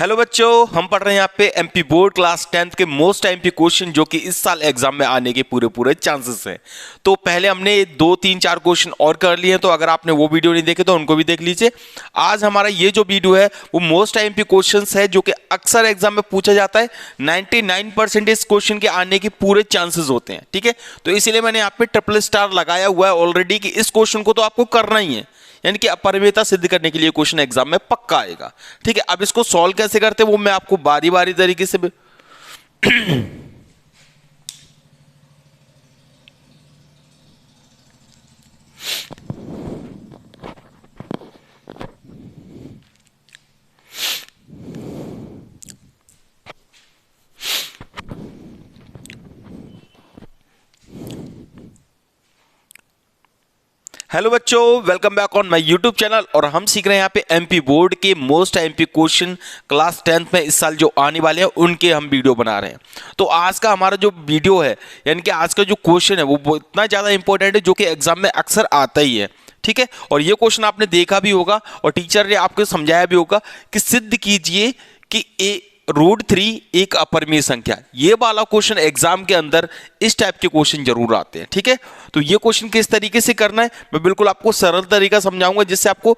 Hello बच्चों, हम पढ़ रहे हैं यहाँ पे एमपी बोर्ड क्लास 10th के मोस्ट एमपी क्वेश्चन जो कि इस साल एग्जाम में आने के पूरे चांसेस हैं। तो पहले हमने 2-3-4 क्वेश्चन और कर लिए हैं, तो अगर आपने वो वीडियो नहीं देखे तो उनको भी देख लीजिए। आज हमारा ये जो वीडियो है वो मोस्ट एमपी क्वेश्चन है जो कि अक्सर एग्जाम में पूछा जाता है। 99% इस क्वेश्चन के आने के पूरे चांसेस होते हैं, ठीक है। तो इसीलिए मैंने यहाँ पे ट्रिपल स्टार लगाया हुआ है ऑलरेडी कि इस क्वेश्चन को तो आपको करना ही है, यानी कि अपरिमेयता सिद्ध करने के लिए क्वेश्चन एग्जाम में पक्का आएगा, ठीक है। अब इसको सॉल्व कैसे करते हैं वो मैं आपको बारी बारी तरीके से हेलो बच्चों, welcome back on my YouTube channel. और हम सीख रहे हैं यहाँ पे एमपी बोर्ड के most MP question class 10th में इस साल जो आने वाले हैं उनके हम वीडियो बना रहे हैं। तो आज का हमारा जो वीडियो है, यानी कि आज का जो क्वेश्चन है वो इतना ज़्यादा इंपॉर्टेंट है जो कि एग्जाम में अक्सर आता ही है, ठीक है। और ये क्वेश्चन आपने देखा भी होगा और टीचर ने आपको समझाया भी होगा कि सिद्ध कीजिए कि √3 एक अपरिमेय संख्या। ये वाला क्वेश्चन एग्जाम के अंदर इस टाइप के क्वेश्चन जरूर आते हैं, ठीक है। तो ये क्वेश्चन किस तरीके से करना है मैं बिल्कुल आपको सरल तरीका समझाऊंगा जिससे आपको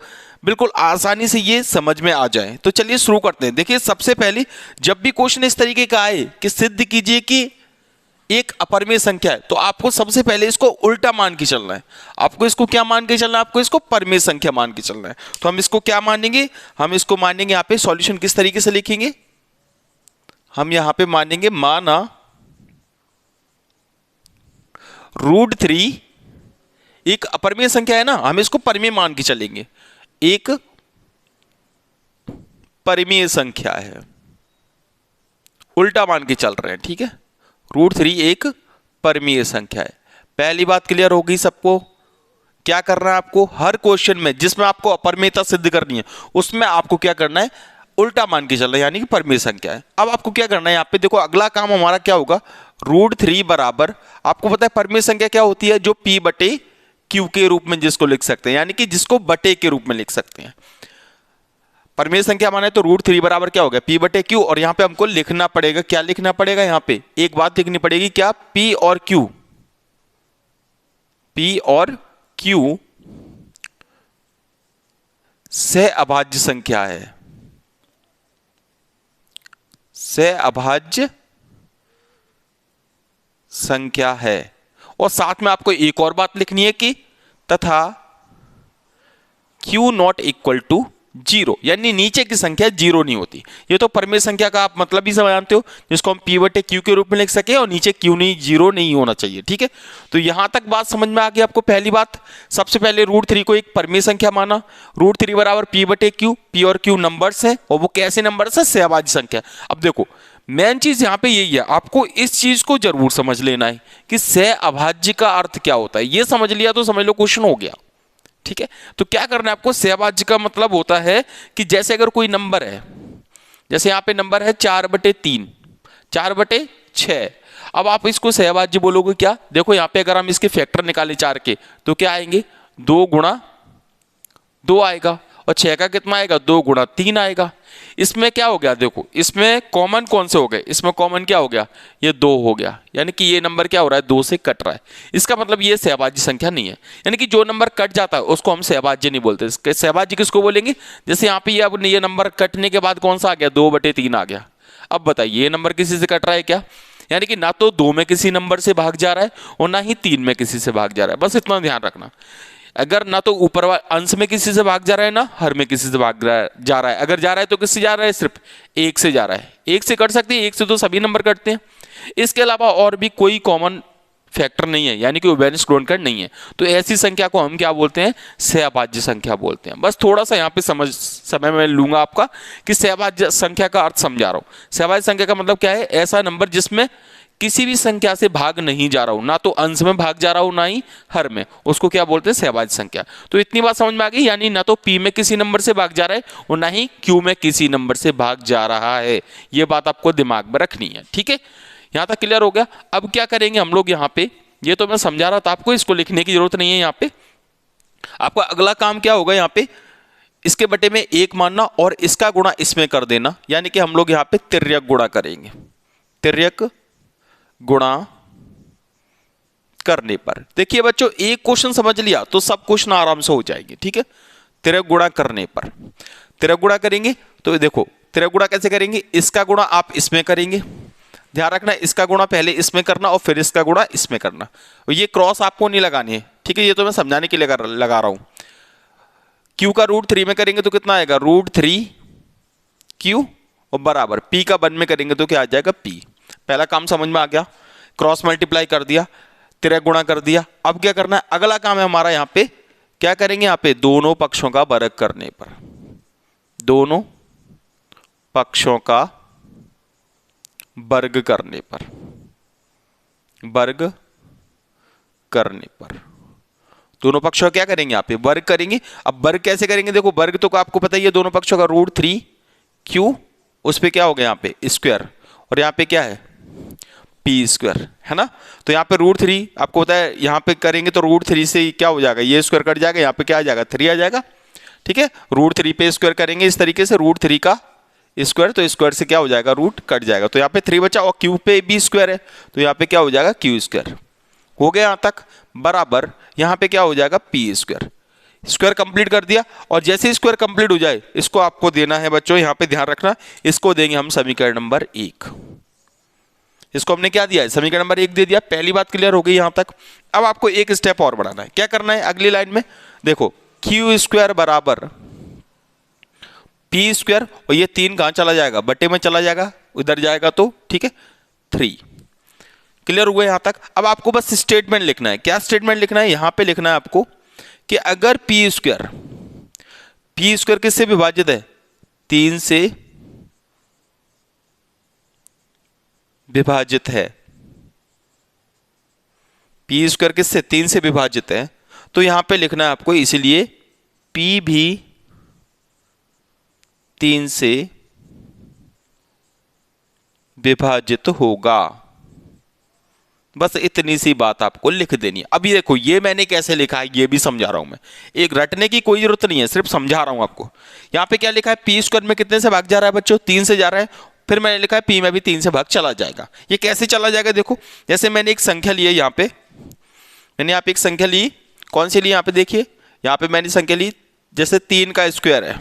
बिल्कुल आसानी से ये समझ में आ जाए। तो चलिए शुरू करते हैं। देखिए, सबसे पहले जब भी क्वेश्चन इस तरीके का आए कि सिद्ध कीजिए कि एक अपरिमेय संख्या है, तो आपको सबसे पहले इसको उल्टा मान के चलना है। आपको इसको क्या मान के चलना है? आपको इसको परिमेय संख्या मान के चलना है। तो हम इसको क्या मानेंगे? हम इसको मानेंगे यहाँ पे सॉल्यूशन किस तरीके से लिखेंगे? हम यहां पे मानेंगे माना √3 एक अपरिमेय संख्या है ना, हम इसको परिमेय मान के चलेंगे। एक परिमेय संख्या है, उल्टा मान के चल रहे हैं, ठीक है। √3 एक परिमेय संख्या है। पहली बात क्लियर होगी सबको। क्या करना है आपको? हर क्वेश्चन में जिसमें आपको अपरिमेयता सिद्ध करनी है उसमें आपको क्या करना है? उल्टा मान के चलना है, यानी कि परिमेय संख्या है। अब आपको क्या करना है? यहाँ पे देखो, अगला काम हमारा क्या होगा? √3 बराबर, आपको पता है परिमेय संख्या क्या होती है? जो P/Q के रूप में जिसको लिख सकते हैं, यानी कि जिसको बटे के रूप में लिख सकते हैं। परिमेय संख्या माने तो √3 बराबर क्या हो गया? P/Q। और यहाँ पे हमको लिखना पड़ेगा, क्या लिखना पड़ेगा? यहाँ पे एक बात लिखनी पड़ेगी, क्या? P और Q सहअभाज्य संख्या है, सहअभाज्य संख्या है। और साथ में आपको एक और बात लिखनी है कि तथा Q ≠ 0, यानी नीचे की संख्या 0 नहीं होती। ये तो परिमेय संख्या का आप मतलब ही जानते हो, जिसको हम P/Q के रूप में लिख सके और नीचे Q नहीं, 0 नहीं होना चाहिए, ठीक है। तो यहां तक बात समझ में आ गई आपको। पहली बात, सबसे पहले √3 को एक परिमेय संख्या माना। √3 बराबर P/Q। P और Q नंबर्स हैं, और वो कैसे नंबर्स हैं? सहअभाज्य संख्या। अब देखो, मेन चीज यहां पे यही है, आपको इस चीज को जरूर समझ लेना है कि सहअभाज्य का अर्थ क्या होता है। ये समझ लिया तो समझ लो क्वेश्चन हो गया, ठीक है। तो क्या करना है आपको? सहअभाज्य का मतलब होता है कि जैसे अगर कोई नंबर है, जैसे यहाँ पे नंबर है 4/3, 4/6। अब आप इसको सहअभाज्य बोलोगे क्या? देखो यहाँ पे अगर हम इसके फैक्टर निकाले 4 के तो क्या आएंगे? 2 × 2 आएगा, और 6 का कितना आएगा? 2 × 3 आएगा। इसमें क्या हो गया? देखो, इसमें कॉमन कौन से हो गए? इसमें कॉमन क्या हो गया? ये 2 हो गया, यानी कि ये नंबर क्या हो रहा है? 2 से कट रहा है। इसका मतलब ये सहअभाज्य संख्या नहीं है, यानी कि जो नंबर कट जाता है उसको हम सहअभाज्य नहीं बोलते। सहअभाज्य किसको बोलेंगे? जैसे यहाँ पे ये नंबर कटने के बाद कौन सा आ गया? 2/3 आ गया। अब बताइए, ये नंबर किसी से कट रहा है क्या? यानी कि ना तो 2 में किसी नंबर से भाग जा रहा है और ना ही 3 में किसी से भाग जा रहा है। बस इतना ध्यान रखना। अगर ना तो ऊपर अंश में किसी से भाग जा रहा है, ना हर में किसी से भाग जा रहा है। अगर जा रहा है तो किससे जा रहा है? सिर्फ 1 से जा रहा है। 1 से कट सकती है, 1 से तो सभी नंबर कटते हैं। इसके अलावा और भी कोई कॉमन फैक्टर नहीं है, यानी कि उभयनिष्ठ गुणनखंड नहीं है। तो ऐसी संख्या को हम क्या बोलते हैं? सहअभाज्य संख्या बोलते हैं। बस थोड़ा सा यहाँ पे समय में लूंगा आपका कि सहअभाज्य संख्या का अर्थ समझा रहा हूँ। सहअभाज्य संख्या का मतलब क्या है? ऐसा नंबर जिसमें किसी भी संख्या से भाग नहीं जा रहा हूं, ना तो अंश में भाग जा रहा हूं ना ही हर में, उसको क्या बोलते हैं? सहअभाज्य संख्या। तो इतनी बात समझ में आ गई, यानी ना तो P में किसी नंबर से भाग जा रहा है और ना ही Q में किसी नंबर से भाग जा रहा है। ये बात आपको दिमाग में रखनी है, ठीक है। यहां तक क्लियर हो गया। अब क्या करेंगे हम लोग? यहाँ पे ये तो मैं समझा रहा था आपको, इसको लिखने की जरूरत नहीं है। यहाँ पे आपका अगला काम क्या होगा? यहाँ पे इसके बटे में 1 मानना और इसका गुणा इसमें कर देना, यानी कि हम लोग यहां पे तिर्यक गुणा करेंगे। तिर्यक गुणा करने पर देखिए बच्चों, एक क्वेश्चन समझ लिया तो सब क्वेश्चन आराम से हो जाएंगे। ठीक है, तिर्यक गुणा करने पर तिर्यक गुणा करेंगे तो देखो तिर्यक गुणा कैसे करेंगे, इसका गुणा आप इसमें करेंगे, ध्यान रखना इसका गुणा पहले इसमें करना और फिर इसका गुणा इसमें करना। ये क्रॉस आपको नहीं लगानी है, ठीक है, ये तो मैं समझाने के लिए लगा रहा हूं। क्यू का रूट 3 में करेंगे तो कितना आएगा, √3 क्यू, और बराबर पी का 1 में करेंगे तो क्या आ जाएगा, पी। पहला काम समझ में आ गया, क्रॉस मल्टीप्लाई कर दिया, तिर्यक गुणा कर दिया। अब क्या करना है, अगला काम है हमारा, यहां पे क्या करेंगे, यहां पे दोनों पक्षों का वर्ग करने पर, दोनों पक्षों का वर्ग करने पर, वर्ग करने पर दोनों पक्षों क्या करेंगे, यहां पे वर्ग करेंगे। अब वर्ग कैसे करेंगे, देखो वर्ग तो आपको पता ही है, दोनों पक्षों का √3 क्यू, उस पे क्या हो गया, यहां पे स्क्वायर, और यहां पे क्या है, पी स्क्वायर, है ना। तो यहाँ पे √3 आपको पता है, यहाँ पे करेंगे तो √3 से क्या हो जाएगा, ये स्क्वायर कट जाएगा, यहाँ पे क्या आ जाएगा, 3 आ जाएगा। ठीक है, √3 पे स्क्वायर करेंगे इस तरीके से, √3 का स्क्वायर, तो स्क्वायर से क्या हो जाएगा, रूट कट जाएगा, तो यहाँ पे 3 बचा, और क्यू पे भी स्क्वायर है तो यहाँ पे क्या हो जाएगा, क्यू स्क्वायर। हो गया यहां तक, बराबर यहाँ पे क्या हो जाएगा, पी स्क्वायर। स्क्वायर कंप्लीट कर दिया, और जैसे स्क्वायर कंप्लीट हो जाए इसको आपको देना है बच्चों, यहाँ पे ध्यान रखना, इसको देंगे हम समीकरण नंबर 1। इसको हमने क्या दिया है, समीकरण नंबर 1 दे दिया। पहली बात क्लियर हो गई यहां तक। अब आपको एक स्टेप और बढ़ाना है, क्या करना है अगली लाइन में, देखो क्यू स्क्वायर बराबर पी स्क्वायर, और ये 3 कहां चला जाएगा, बटे में चला जाएगा, उधर जाएगा तो ठीक है 3। क्लियर हुआ यहां तक। अब आपको बस स्टेटमेंट लिखना है, क्या स्टेटमेंट लिखना है, यहां पे लिखना है आपको कि अगर पी स्क्वायर किससे विभाजित है, 3 से विभाजित है, पी स्क्वायर किससे, 3 से विभाजित है, तो यहां पे लिखना है आपको, इसलिए पी भी 3 से विभाजित होगा। बस इतनी सी बात आपको लिख देनी है। अभी देखो ये मैंने कैसे लिखा है ये भी समझा रहा हूं मैं, एक रटने की कोई जरूरत नहीं है, सिर्फ समझा रहा हूं आपको। यहां पे क्या लिखा है, पी स्क्वायर में कितने से भाग जा रहा है बच्चों, 3 से जा रहा है, फिर मैंने लिखा है पी में भी 3 से भाग चला जाएगा। ये कैसे चला जाएगा, देखो जैसे मैंने एक संख्या ली है, यहाँ पे मैंने यहाँ पे एक संख्या ली, कौन सी ली, यहाँ पे देखिए, यहाँ पे मैंने संख्या ली, जैसे 3 का स्क्वायर है,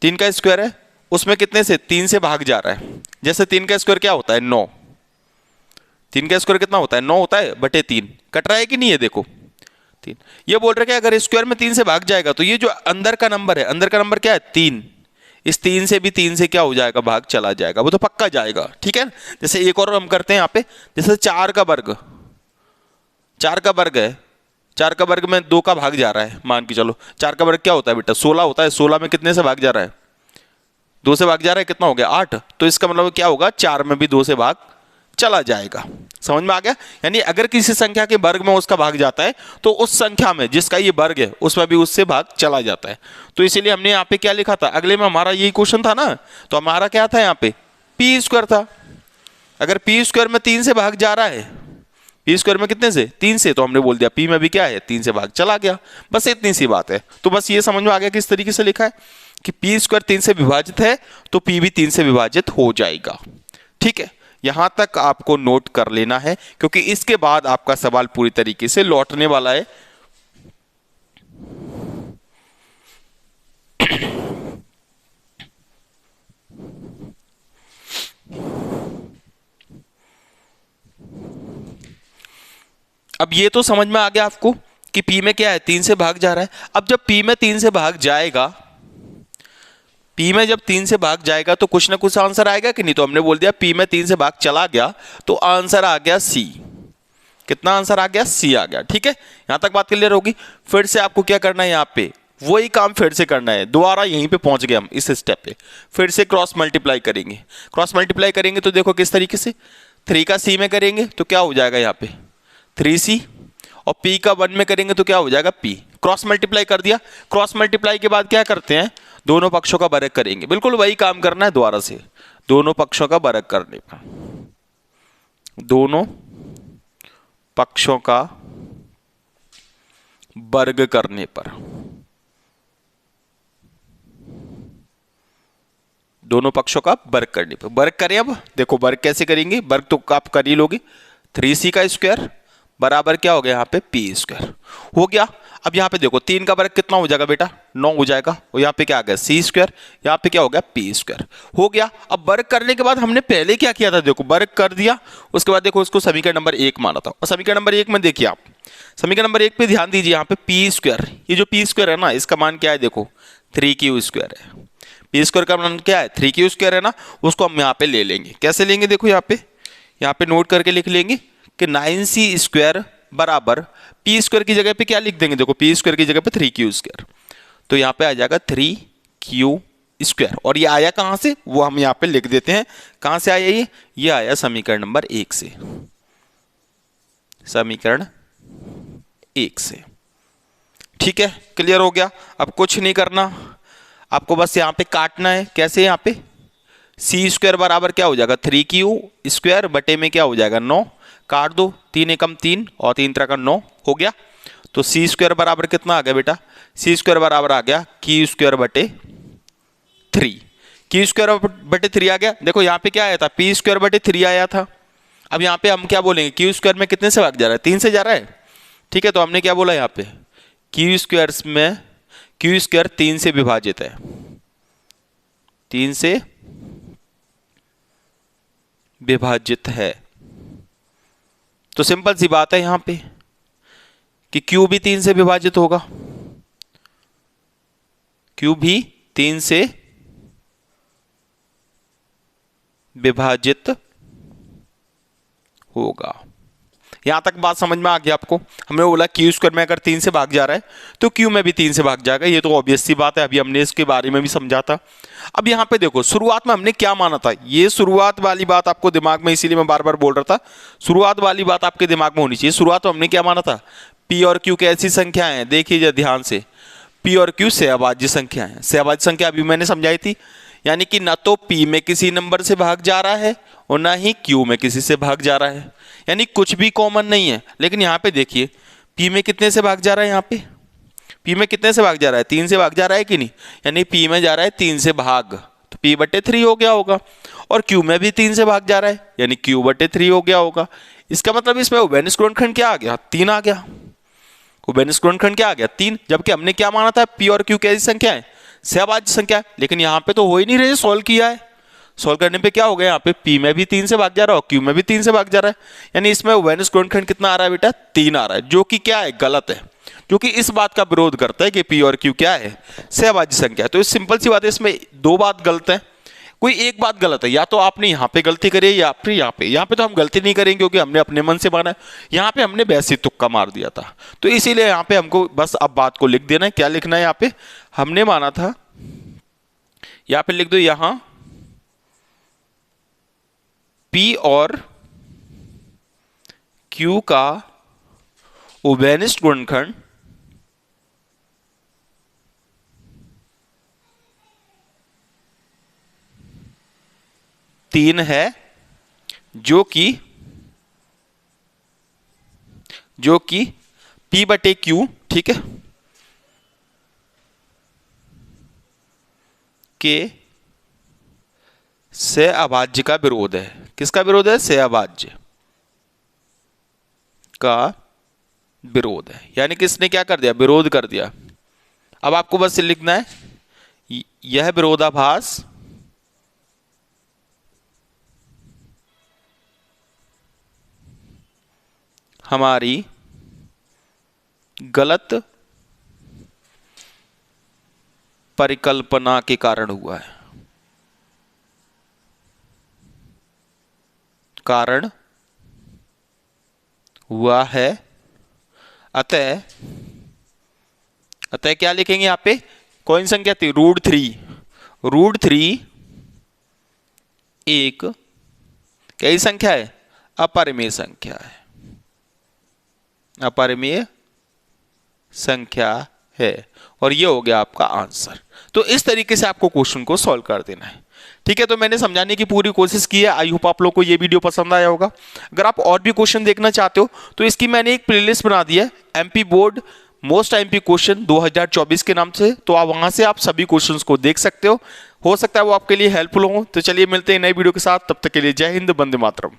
3 का स्क्वायर है, उसमें कितने से, 3 से भाग जा रहा है। जैसे 3 का स्क्वायर क्या होता है, 9, 3 का स्क्वायर कितना होता है, 9 होता है, बटे 3 कट रहा है कि नहीं है, देखो 3। ये बोल रहे कि अगर स्क्वायर में 3 से भाग जाएगा तो ये जो अंदर का नंबर है, अंदर का नंबर क्या है, 3, इस 3 से भी 3 से क्या हो जाएगा, भाग चला जाएगा, वो तो पक्का जाएगा। ठीक है, जैसे एक और हम करते हैं यहाँ पे, जैसे 4 का वर्ग है, 4 का वर्ग में 2 का भाग जा रहा है, मान के चलो 4 का वर्ग क्या होता है बेटा, 16 होता है, 16 में कितने से भाग जा रहा है, 2 से भाग जा रहा है, कितना हो गया, 8, तो इसका मतलब क्या होगा, 4 में भी 2 से भाग चला जाएगा। समझ में आ गया, यानी अगर किसी संख्या के वर्ग में उसका भाग जाता है तो उस संख्या में जिसका ये वर्ग है उसमें भी उससे भाग चला जाता है। तो इसीलिए हमने यहाँ पे क्या लिखा था, अगले में हमारा यही क्वेश्चन था ना, तो हमारा क्या था यहाँ पे, पी स्क्वायर था। अगर पी स्क्वायर में 3 से भाग जा रहा है, पी स्क्वायर में कितने से, 3 से, तो हमने बोल दिया पी में भी क्या है, 3 से भाग चला गया। बस इतनी सी बात है। तो बस ये समझ में आ गया किस तरीके से लिखा है कि पी स्क्वायर 3 से विभाजित है तो पी भी 3 से विभाजित हो जाएगा। ठीक है, यहां तक आपको नोट कर लेना है, क्योंकि इसके बाद आपका सवाल पूरी तरीके से लौटने वाला है। अब ये तो समझ में आ गया आपको कि P में क्या है, 3 से भाग जा रहा है। अब जब P में 3 से भाग जाएगा, P में जब 3 से भाग जाएगा तो कुछ ना कुछ आंसर आएगा कि नहीं, तो हमने बोल दिया P में 3 से भाग चला गया तो आंसर आ गया C। कितना आंसर आ गया, C आ गया। ठीक है, यहां तक बात क्लियर होगी। फिर से आपको क्या करना है, यहाँ पे वही काम फिर से करना है, दोबारा यहीं पे पहुंच गए हम इस स्टेप पे, फिर से क्रॉस मल्टीप्लाई करेंगे। क्रॉस मल्टीप्लाई करेंगे तो देखो किस तरीके से, 3 का C में करेंगे तो क्या हो जाएगा यहाँ पे 3C, और P का 1 में करेंगे तो क्या हो जाएगा P। क्रॉस मल्टीप्लाई कर दिया। क्रॉस मल्टीप्लाई के बाद क्या करते हैं, दोनों पक्षों का वर्ग करेंगे। बिल्कुल वही काम करना है दोबारा से, दोनों पक्षों का वर्ग करने पर, दोनों पक्षों का वर्ग करने पर दोनों पक्षों का वर्ग करने पे। वर्ग करें, अब देखो वर्ग कैसे करेंगे, वर्ग तो आप कर ही लोगे। 3c का स्क्वायर बराबर क्या हो गया यहाँ पे पी स्क्वायर हो गया। अब यहाँ पे देखो 3 का वर्ग कितना हो जाएगा बेटा, 9 हो जाएगा। और यहाँ पे क्या आ गया सी स्क्वायर, यहाँ पे क्या हो गया पी स्क्वायर हो गया। अब वर्ग करने के बाद हमने पहले क्या किया था, देखो वर्ग कर दिया, उसके बाद देखो उसको समीकरण नंबर 1 माना था। और समीकरण नंबर 1 में देखिए आप, समीकरण नंबर 1 पे ध्यान दीजिए, यहाँ पे पी स्क्वायर, ये जो पी स्क्वायर है ना, इसका मान क्या है देखो 3q स्क्वायर है। पी स्क्वायर का मान क्या है 3q स्क्वायर है ना, उसको हम यहाँ पे ले लेंगे। कैसे लेंगे देखो, यहाँ पे नोट करके लिख लेंगे कि 9c स्क्वायर बराबर पी स्क्वायर की जगह पे क्या लिख देंगे, देखो पी स्क्वायर की जगह पे 3q स्क्वायर, तो यहाँ पे आ जाएगा 3q स्क्वायर। और ये आया कहाँ से, वो हम यहाँ पे लिख देते हैं। कहाँ से आया ये आया समीकरण नंबर 1 से, समीकरण 1 से। ठीक है, क्लियर हो गया। अब कुछ नहीं करना, आपको बस यहाँ पे काटना है। कैसे, यहाँ पे सी स्क्वायर बराबर क्या हो जाएगा 3q स्क्वायर बटे में क्या हो जाएगा 9, काट दो, 3 एकम 3 और 3 त्रिक 9 हो गया। तो सी स्क्वायर बराबर कितना आ गया बेटा, सी स्क्वायर बराबर आ गया q स्क्वायर बटे 3, q स्क्वायर बटे 3 आ गया। देखो यहाँ पे क्या आया था, p स्क्वायर बटे 3 आया था। अब यहाँ पे हम क्या बोलेंगे, q स्क्वायर में कितने से भाग जा रहा है, 3 से जा रहा है। ठीक है, तो हमने क्या बोला यहाँ पे q स्क्वायर में q स्क्वायर 3 से विभाजित है, 3 से विभाजित है। तो सिंपल सी बात है यहां पे कि q भी 3 से विभाजित होगा, q भी 3 से विभाजित होगा। यहां तक बात समझ में आ गई आपको। हमने बोला q स्क्वायर में अगर 3 से भाग जा रहा है तो q में भी 3 से भाग जाएगा, ये तो ऑब्वियस सी बात है, अभी हमने इसके बारे में भी समझा था। अब यहाँ पे देखो शुरुआत में हमने क्या माना था, ये शुरुआत वाली बात आपको दिमाग में, इसीलिए मैं बार बार बोल रहा था शुरुआत वाली बात आपके दिमाग में होनी चाहिए। शुरुआत में हमने क्या माना था, p और q कैसी संख्या है, देखिए ध्यान से, p और q सहभाज्य संख्या है। सहभाज्य संख्या अभी मैंने समझाई थी, यानी कि ना तो p में किसी नंबर से भाग जा रहा है और ना ही q में किसी से भाग जा रहा है, यानी कुछ भी कॉमन नहीं है। लेकिन यहाँ पे देखिए p में कितने से भाग जा रहा है, यहाँ पे p में कितने से भाग जा रहा है, 3 से भाग जा रहा है कि नहीं, यानी p में जा रहा है 3 से भाग, तो p बटे 3 हो गया होगा। और q में भी 3 से भाग जा रहा है, यानी q बटे 3 हो गया होगा। इसका मतलब इसमें उभयनिष्ठ गुणनखंड क्या आ गया, 3 आ गया। उभयनिष्ठ गुणनखंड क्या आ गया 3, जबकि हमने क्या माना था p और q कैसी संख्या है, सहभाज्य संख्या है। लेकिन यहाँ पे तो हो ही नहीं रहे, सॉल्व किया है, सॉल्व करने पे क्या हो गया, यहाँ पे p में भी 3 से भाग जा रहा है और q में भी 3 से भाग जा रहा है, यानी इसमें उभयनिष्ठ गुणनखंड कितना आ रहा है बेटा 3 आ रहा है, जो कि क्या है गलत है, जो कि इस बात का विरोध करता है कि p और q क्या है सहभाज्य संख्या है। तो इस सिंपल सी बात है, इसमें 2 बात गलत है, कोई एक बात गलत है, या तो आपने यहाँ पे गलती करी है या फिर यहाँ पे तो हम गलती नहीं करेंगे क्योंकि हमने अपने मन से माना है, यहाँ पे हमने वैसे तुक्का मार दिया था। तो इसीलिए यहाँ पे हमको बस अब बात को लिख देना है। क्या लिखना है, यहाँ पे हमने माना था, यहाँ पे लिख दो, यहाँ p और q का उभयनिष्ठ गुणनखंड तीन है, जो कि p बटे q, ठीक है, के सहअभाज्य का विरोध है। किसका विरोध है, सहअभाज्य का विरोध है, यानी कि इसने क्या कर दिया, विरोध कर दिया। अब आपको बस लिखना है, यह विरोधाभास हमारी गलत परिकल्पना के कारण हुआ है, कारण हुआ है। अतः क्या लिखेंगे यहाँ पे, कौन संख्या थी, √3 एक कैसी संख्या है, अपरिमेय संख्या है, अपरिमेय संख्या है। और ये हो गया आपका आंसर। तो इस तरीके से आपको क्वेश्चन को सॉल्व कर देना है, ठीक है। तो मैंने समझाने की पूरी कोशिश की है, आई होप आप लोग को ये वीडियो पसंद आया होगा। अगर आप और भी क्वेश्चन देखना चाहते हो तो इसकी मैंने एक प्लेलिस्ट बना दी है, MP board most IMP question 2024 के नाम से, तो आप वहां से आप सभी क्वेश्चंस को देख सकते हो सकता है वो आपके लिए हेल्पफुल हो। तो चलिए मिलते हैं नई वीडियो के साथ, तब तक के लिए जय हिंद, वंदे मातरम।